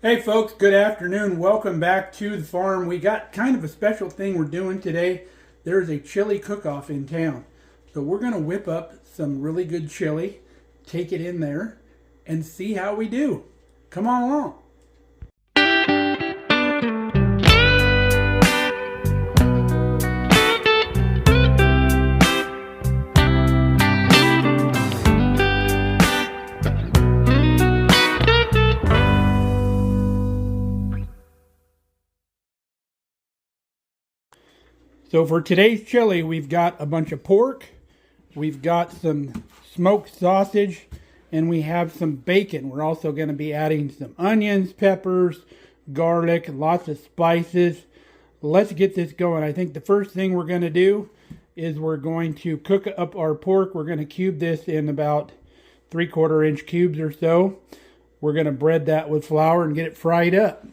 Hey folks, good afternoon. Welcome back to the farm. We got kind of a special thing we're doing today. There's a chili cook-off in town. So we're going to whip up some really good chili, take it in there, and see how we do. Come on along. So for today's chili, we've got a bunch of pork, we've got some smoked sausage, and we have some bacon. We're also going to be adding some onions, peppers, garlic, lots of spices. Let's get this going. I think the first thing we're going to do is we're going to cook up our pork. We're going to cube this in about 3/4 inch cubes or so. We're going to bread that with flour and get it fried up.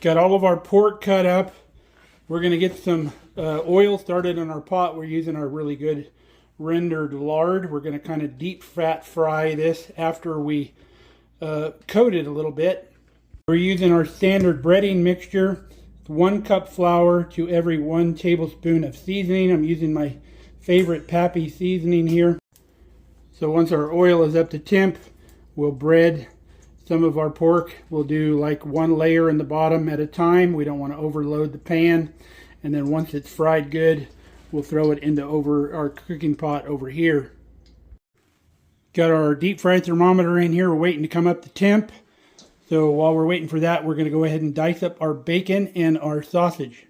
Got all of our pork cut up. We're going to get some oil started in our pot. We're using our really good rendered lard. We're going to kind of deep fat fry this after we coat it a little bit. We're using our standard breading mixture. 1 cup flour to every 1 tablespoon of seasoning. I'm using my favorite Pappy seasoning here. So once our oil is up to temp, we'll bread some of our pork. We'll do like 1 layer in the bottom at a time. We don't want to overload the pan. And then once it's fried good, we'll throw it into our cooking pot over here. Got our deep fry thermometer in here. We're waiting to come up to temp. So while we're waiting for that, we're going to go ahead and dice up our bacon and our sausage.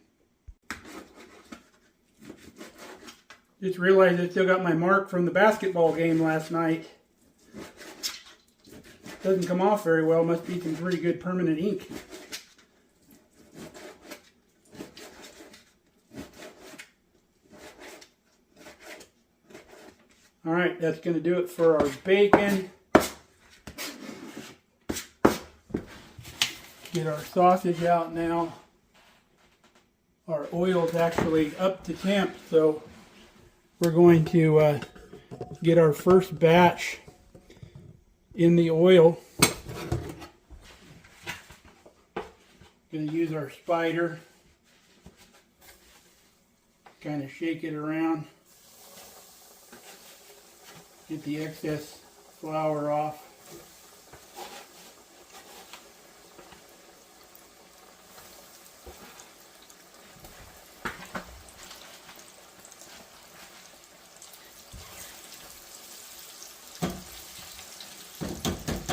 Just realized I still got my mark from the basketball game last night. Doesn't come off very well. Must be some pretty good permanent ink. Alright, that's going to do it for our bacon. Get our sausage out now. Our oil is actually up to temp, so we're going to get our first batch in the oil. Going to use our spider, kind of shake it around, get the excess flour off.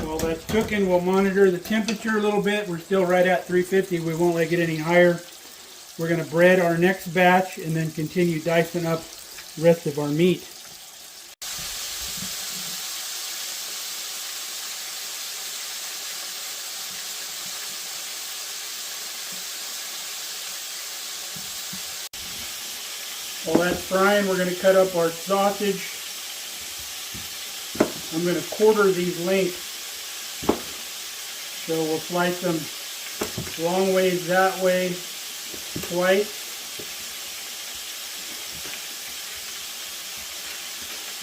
While that's cooking, we'll monitor the temperature a little bit. We're still right at 350. We won't let it get any higher. We're going to bread our next batch and then continue dicing up the rest of our meat. While that's frying, we're going to cut up our sausage. I'm going to quarter these lengths. So we'll slice them long ways that way twice.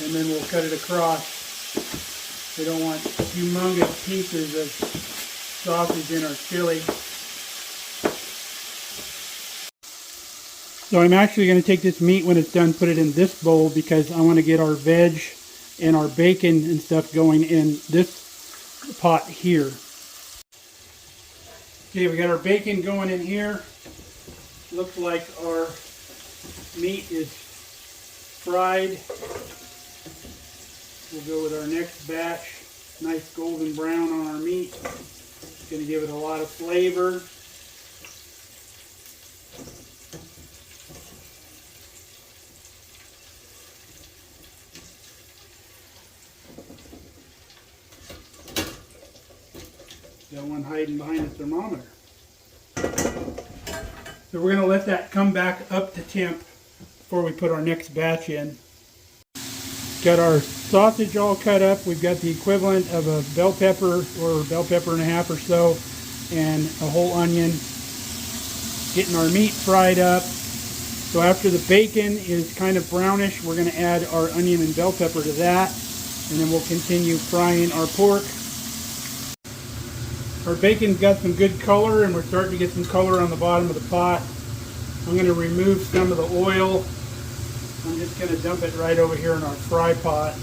And then we'll cut it across. We don't want humongous pieces of sausage in our chili. So I'm actually going to take this meat when it's done, put it in this bowl because I want to get our veg and our bacon and stuff going in this pot here. Okay, we got our bacon going in here. Looks like our meat is fried. We'll go with our next batch. Nice golden brown on our meat. It's going to give it a lot of flavor. Got one hiding behind the thermometer. So we're going to let that come back up to temp before we put our next batch in. Got our sausage all cut up. We've got the equivalent of a bell pepper or bell pepper and a half or so, and a whole onion. getting our meat fried up. So after the bacon is kind of brownish, we're going to add our onion and bell pepper to that, and then we'll continue frying our pork. Our bacon's got some good color, and we're starting to get some color on the bottom of the pot. I'm going to remove some of the oil. I'm just going to dump it right over here in our fry pot.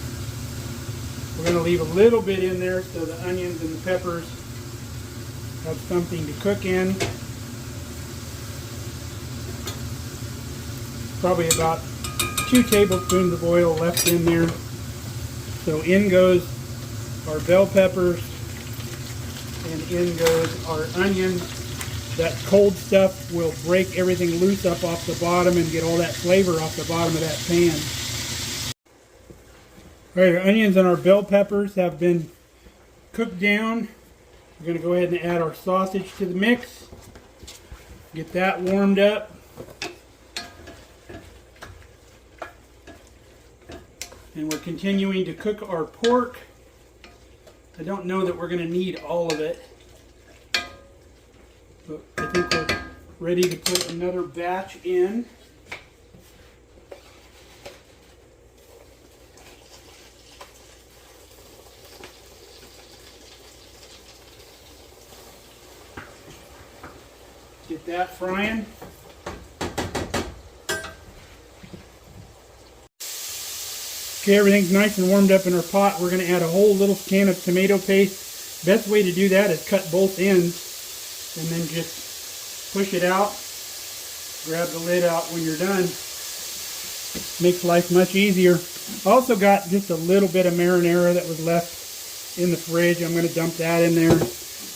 We're going to leave a little bit in there so the onions and the peppers have something to cook in. Probably about 2 tablespoons of oil left in there. So in goes our bell peppers, and in goes our onions. That cold stuff will break everything loose up off the bottom and get all that flavor off the bottom of that pan. Alright, our onions and our bell peppers have been cooked down. We're going to go ahead and add our sausage to the mix. Get that warmed up. And we're continuing to cook our pork. I don't know that we're going to need all of it, but I think we're ready to put another batch in. Get that frying. Okay, everything's nice and warmed up in our pot. We're going to add a whole little can of tomato paste. Best way to do that is cut both ends and then just push it out. Grab the lid out when you're done. Makes life much easier. Also got just a little bit of marinara that was left in the fridge. I'm going to dump that in there.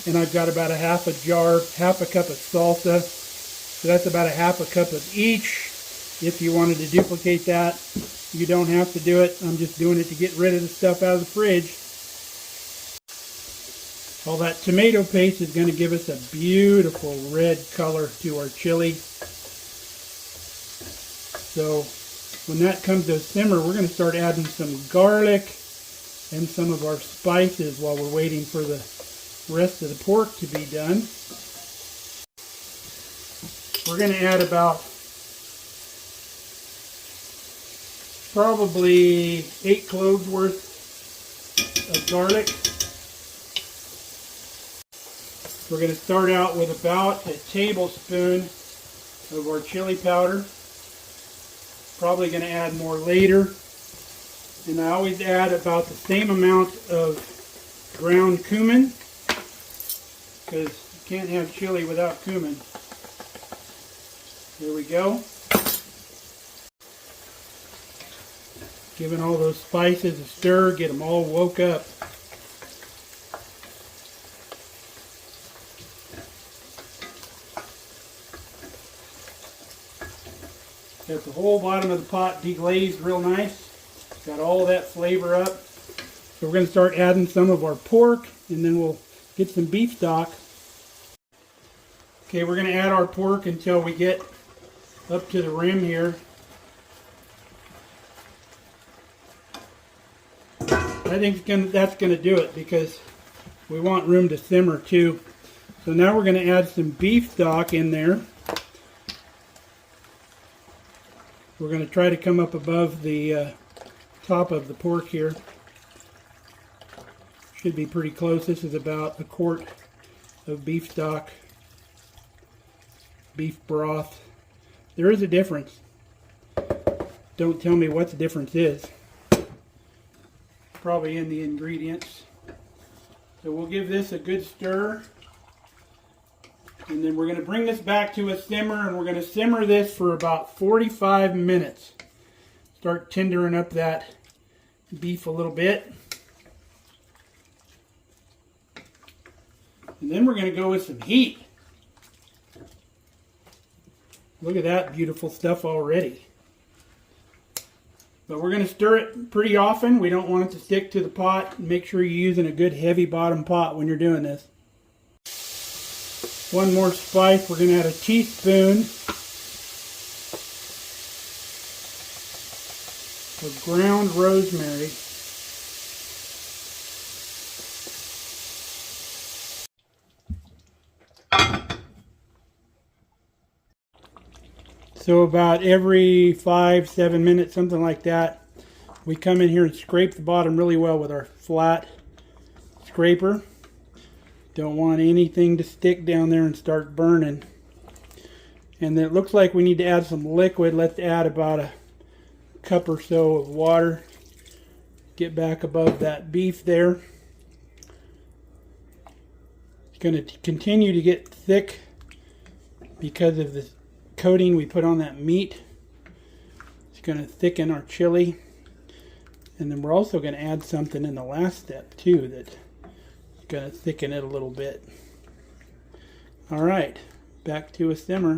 And I've got about half a cup of salsa. So that's about a half a cup of each. If you wanted to duplicate that, you don't have to do it. I'm just doing it to get rid of the stuff out of the fridge. All that tomato paste is going to give us a beautiful red color to our chili. So when that comes to a simmer, we're going to start adding some garlic and some of our spices while we're waiting for the rest of the pork to be done. We're going to add about probably 8 cloves worth of garlic. We're going to start out with about a tablespoon of our chili powder. Probably going to add more later. And I always add about the same amount of ground cumin, because you can't have chili without cumin. There we go. Giving all those spices a stir, get them all woke up. Got the whole bottom of the pot deglazed real nice. Got all that flavor up. So we're going to start adding some of our pork, and then we'll get some beef stock. Okay, we're going to add our pork until we get up to the rim here. I think that's going to do it, because we want room to simmer too. So now we're going to add some beef stock in there. We're going to try to come up above the top of the pork here. Should be pretty close. This is about a quart of beef stock, beef broth. There is a difference. Don't tell me what the difference is. Probably in the ingredients. So we'll give this a good stir. And then we're going to bring this back to a simmer, and we're going to simmer this for about 45 minutes. Start tendering up that beef a little bit. And then we're going to go with some heat. Look at that beautiful stuff already. But we're going to stir it pretty often. We don't want it to stick to the pot. Make sure you're using a good heavy bottom pot when you're doing this. One more spice. We're going to add a teaspoon of ground rosemary. So about every 5-7 minutes, something like that, we come in here and scrape the bottom really well with our flat scraper. Don't want anything to stick down there and start burning. And then it looks like we need to add some liquid. Let's add about a cup or so of water. Get back above that beef there. It's going to continue to get thick because of the coating we put on that meat. It's going to thicken our chili. And then we're also going to add something in the last step too that's going to thicken it a little bit. All right, back to a simmer.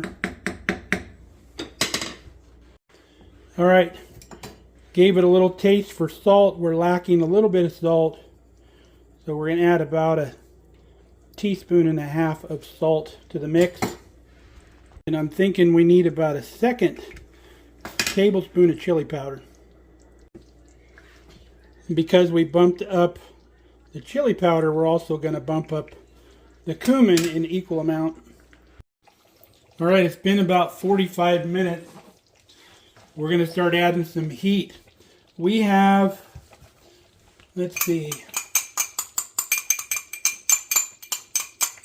All right, gave it a little taste for salt. We're lacking a little bit of salt, so we're going to add about 1.5 teaspoons of salt to the mix. And I'm thinking we need about a 2nd tablespoon of chili powder. And because we bumped up the chili powder, we're also going to bump up the cumin in equal amount. All right, it's been about 45 minutes. We're going to start adding some heat. We have, let's see,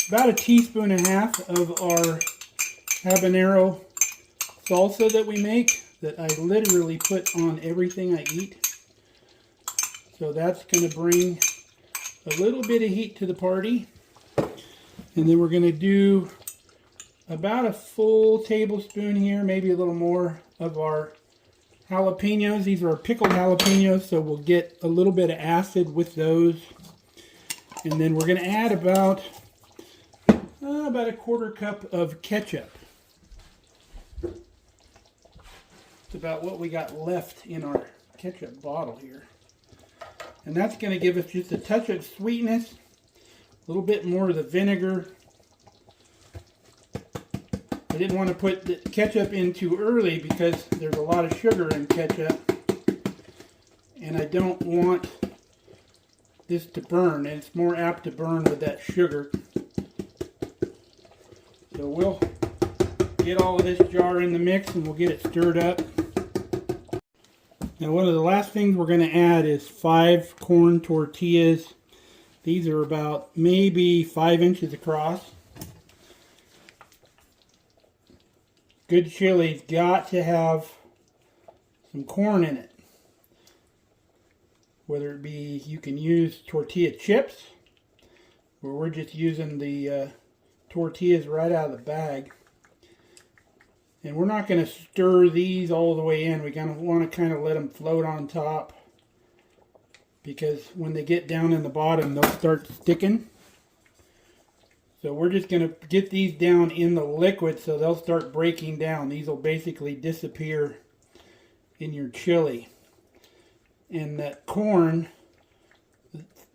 about 1.5 teaspoons of our habanero salsa that we make, that I literally put on everything I eat. So that's going to bring a little bit of heat to the party. And then we're going to do about a full tablespoon here, maybe a little more, of our jalapenos. These are pickled jalapenos, so we'll get a little bit of acid with those. And then we're going to add about a 1/4 cup of ketchup. It's about what we got left in our ketchup bottle here. And that's going to give us just a touch of sweetness, a little bit more of the vinegar. I didn't want to put the ketchup in too early because there's a lot of sugar in ketchup. And I don't want this to burn. And it's more apt to burn with that sugar. So we'll get all of this jar in the mix and we'll get it stirred up. Now one of the last things we're going to add is 5 corn tortillas. These are about maybe 5 inches across. Good chili's got to have some corn in it. Whether it be, you can use tortilla chips, or we're just using the tortillas right out of the bag. And we're not going to stir these all the way in. We're going to want to kind of let them float on top, because when they get down in the bottom, they'll start sticking. So we're just going to get these down in the liquid so they'll start breaking down. These will basically disappear in your chili. And that corn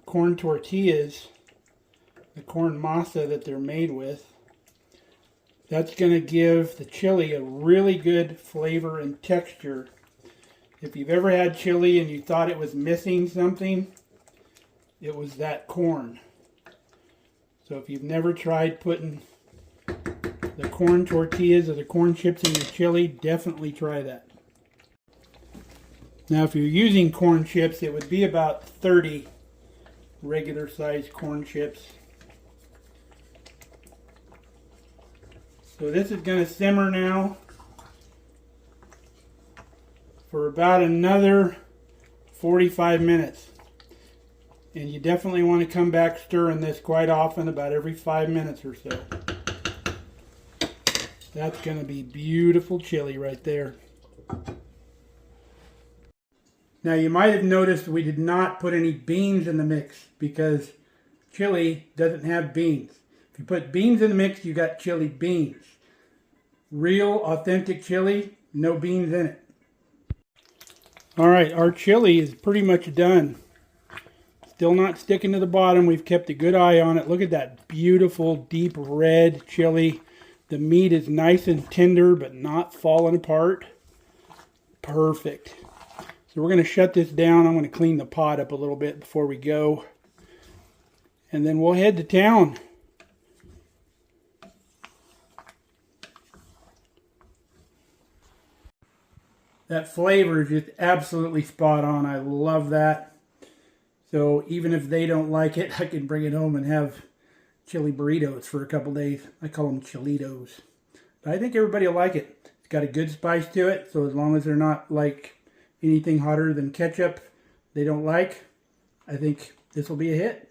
tortillas, the corn masa that they're made with, that's going to give the chili a really good flavor and texture. If you've ever had chili and you thought it was missing something, it was that corn. So if you've never tried putting the corn tortillas or the corn chips in your chili, definitely try that. Now if you're using corn chips, it would be about 30 regular sized corn chips. So this is going to simmer now for about another 45 minutes. And you definitely want to come back stirring this quite often, about every 5 minutes or so. That's going to be beautiful chili right there. Now you might have noticed we did not put any beans in the mix because chili doesn't have beans. If you put beans in the mix, you got chili beans. Real authentic chili, no beans in it. Alright, our chili is pretty much done. Still not sticking to the bottom. We've kept a good eye on it. Look at that beautiful deep red chili. The meat is nice and tender but not falling apart. Perfect. So we're going to shut this down. I'm going to clean the pot up a little bit before we go. And then we'll head to town. That flavor is just absolutely spot on. I love that. So even if they don't like it, I can bring it home and have chili burritos for a couple days. I call them chilitos. But I think everybody will like it. It's got a good spice to it, so as long as they're not like anything hotter than ketchup they don't like, I think this will be a hit.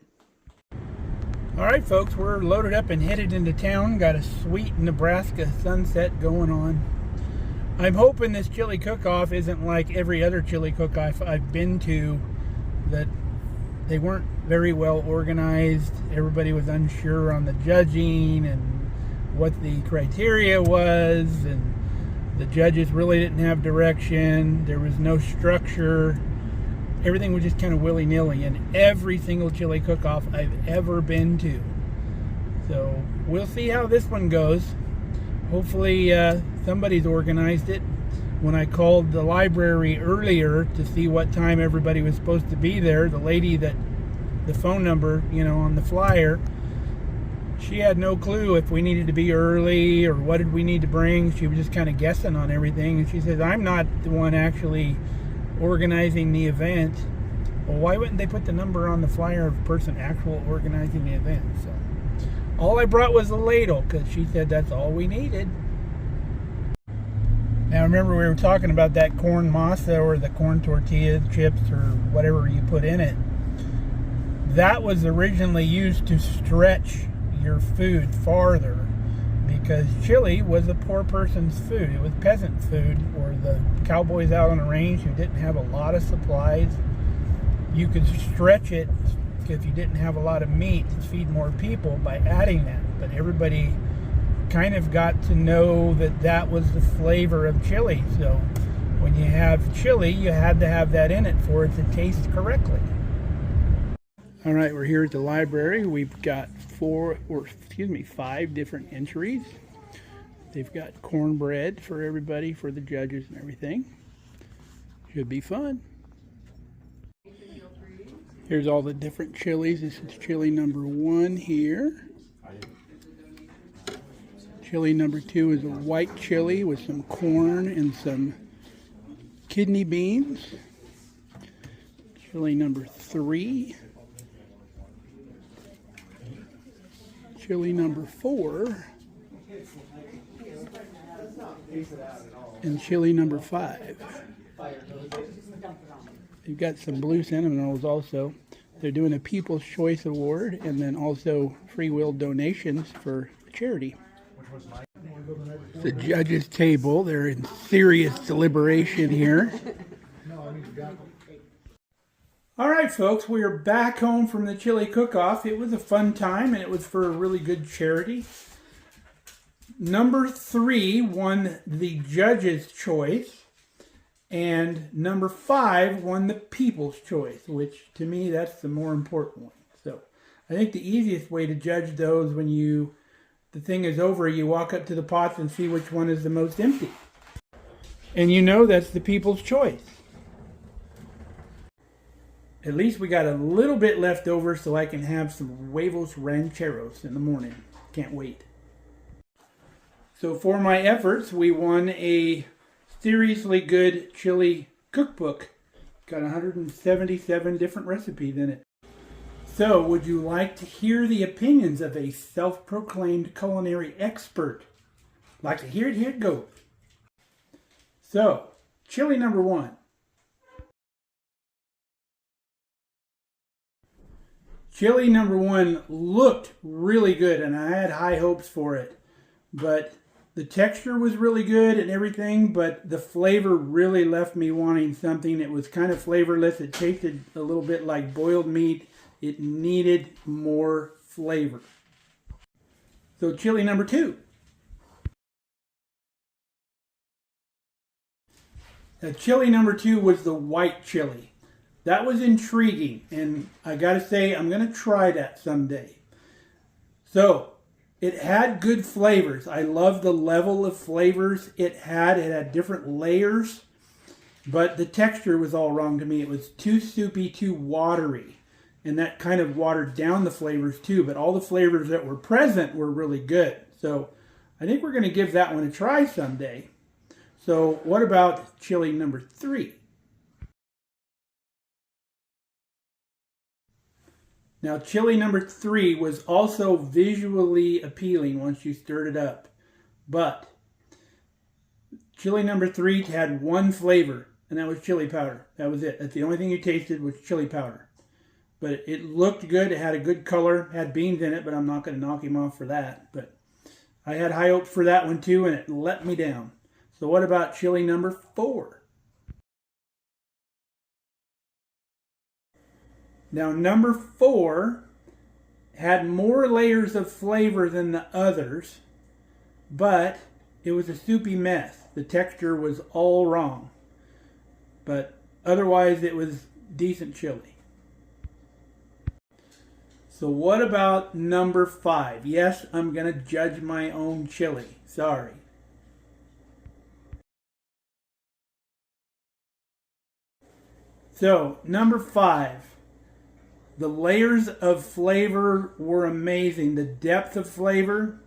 All right, folks, we're loaded up and headed into town. Got a sweet Nebraska sunset going on. I'm hoping this chili cook-off isn't like every other chili cook-off I've been to, that they weren't very well organized. Everybody was unsure on the judging and what the criteria was, and the judges really didn't have direction. There was no structure. Everything was just kind of willy-nilly in every single chili cook-off I've ever been to. So we'll see how this one goes. Hopefully somebody's organized it. When I called the library earlier to see what time everybody was supposed to be there, the lady that, the phone number, you know, on the flyer, she had no clue if we needed to be early or what did we need to bring. She was just kind of guessing on everything. And she says, I'm not the one actually organizing the event. Well, why wouldn't they put the number on the flyer of the person actual organizing the event? So all I brought was a ladle because she said that's all we needed. Now remember, we were talking about that corn masa or the corn tortilla chips or whatever you put in it. That was originally used to stretch your food farther, because chili was a poor person's food. It was peasant food, or the cowboys out on the range who didn't have a lot of supplies. You could stretch it if you didn't have a lot of meat to feed more people by adding that. But everybody kind of got to know that that was the flavor of chili. So when you have chili, you had to have that in it for it to taste correctly. All right, we're here at the library. We've got 5 different entries. They've got cornbread for everybody, for the judges and everything. Should be fun. Here's all the different chilies. This is chili number 1 here. Chili number 2 is a white chili with some corn and some kidney beans. Chili number 3. Chili number 4, and chili number 5. They've got some blue cinnamon rolls also. They're doing a People's Choice Award and then also free will donations for charity. The judges' table, they're in serious deliberation here. All right, folks, we are back home from the chili cook-off. It was a fun time, and it was for a really good charity. Number 3 won the judge's choice, and number 5 won the people's choice, which to me, that's the more important one. So I think the easiest way to judge those, when the thing is over, you walk up to the pots and see which one is the most empty. And you know that's the people's choice. At least we got a little bit left over so I can have some huevos rancheros in the morning. Can't wait. So for my efforts, we won a seriously good chili cookbook. Got 177 different recipes in it. So would you like to hear the opinions of a self-proclaimed culinary expert? Like to hear it? Here it goes. So, chili number 1. Chili number 1 looked really good, and I had high hopes for it. But the texture was really good and everything, but the flavor really left me wanting something. It was kind of flavorless. It tasted a little bit like boiled meat. It needed more flavor. So chili number 2. Chili number 2 was the white chili. That was intriguing, and I gotta say, I'm gonna try that someday. So, it had good flavors. I love the level of flavors it had. It had different layers, but the texture was all wrong to me. It was too soupy, too watery, and that kind of watered down the flavors too, but all the flavors that were present were really good. So, I think we're gonna give that one a try someday. So what about chili number 3? Now chili number 3 was also visually appealing once you stirred it up. But chili number 3 had one flavor, and that was chili powder. That was it. That's the only thing you tasted was chili powder. But it looked good. It had a good color. It had beans in it, but I'm not going to knock him off for that. But I had high hopes for that one too, and it let me down. So what about chili number 4? Now number 4 had more layers of flavor than the others, but it was a soupy mess. The texture was all wrong. But otherwise it was decent chili. So what about number 5? Yes, I'm going to judge my own chili. Sorry. So number 5. The layers of flavor were amazing. The depth of flavor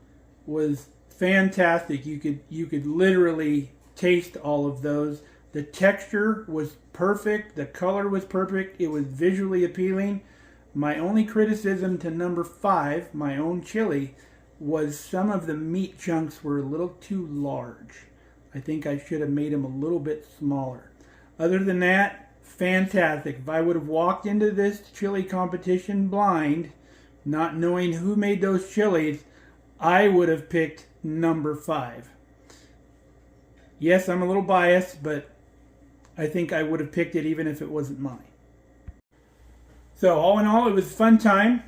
was fantastic. You could literally taste all of those. The texture was perfect. The color was perfect. It was visually appealing. My only criticism to number 5, my own chili, was some of the meat chunks were a little too large. I think I should have made them a little bit smaller. Other than that, fantastic. If I would have walked into this chili competition blind, not knowing who made those chilies, I would have picked number 5. Yes, I'm a little biased, but I think I would have picked it even if it wasn't mine. So all in all, it was a fun time.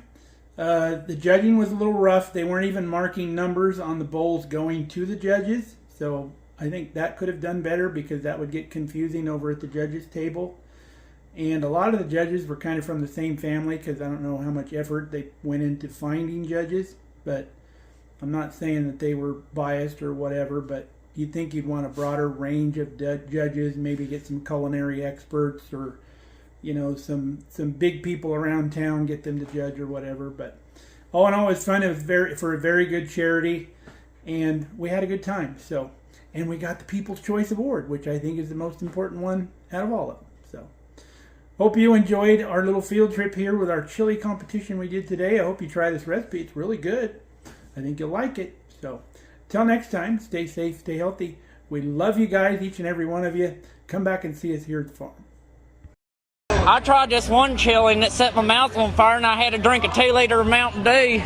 The judging was a little rough. They weren't even marking numbers on the bowls going to the judges. So I think that could have done better because that would get confusing over at the judges table. And a lot of the judges were kind of from the same family because I don't know how much effort they went into finding judges. But I'm not saying that they were biased or whatever, but you'd think you'd want a broader range of judges, maybe get some culinary experts or, you know, some big people around town, get them to judge or whatever. But all in all, it was fun. It was for a very good charity, and we had a good time. So, and we got the People's Choice Award, which I think is the most important one out of all of them. So, hope you enjoyed our little field trip here with our chili competition we did today. I hope you try this recipe. It's really good. I think you'll like it. So, till next time, stay safe, stay healthy. We love you guys, each and every one of you. Come back and see us here at the farm. I tried this one chili and it set my mouth on fire and I had to drink a 2-liter of Mountain Dew.